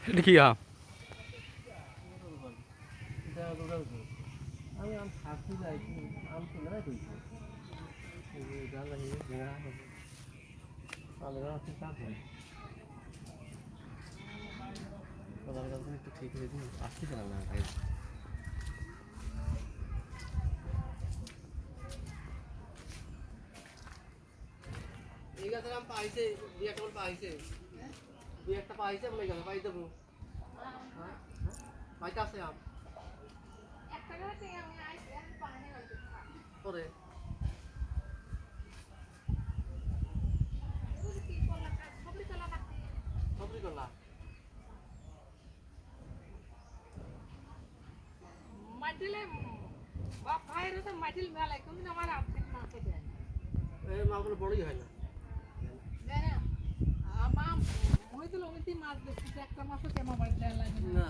এটা কি আম? আমি আম থাকি যাই আম কিনে রাখি একটু ঠিক হয়ে দিন আসতে চান না এই গাছের আম পাইছে দুই একটা পাইছে দুই একটা পাইছে বলে গেল পাই দেবো পাইতে আছে আম পরে সবরি করলা মাটিলে বাপ ভাইয়ের তো মাটিল মেলায় কোনদিন আমার আপনি না খেতে এই মাগুলো বড়ই হয় না জানেন আমার হয়তো ওইটি মাছ দেখছি একটা মাছও কেমন বাড়ি দেয়া লাগে না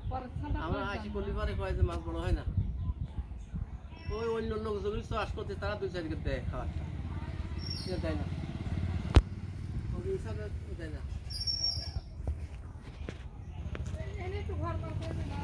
পরে ঠান্ডা আমরা আইসি করলে পারে কয় যে মাছ বড় হয় না ওই অন্য লোক যদি চাষ করতে তারা দুই চার দিকে দেয় খাওয়া দেয় না ওই হিসাবে দেয় না এনে তো ঘর ঘর করে না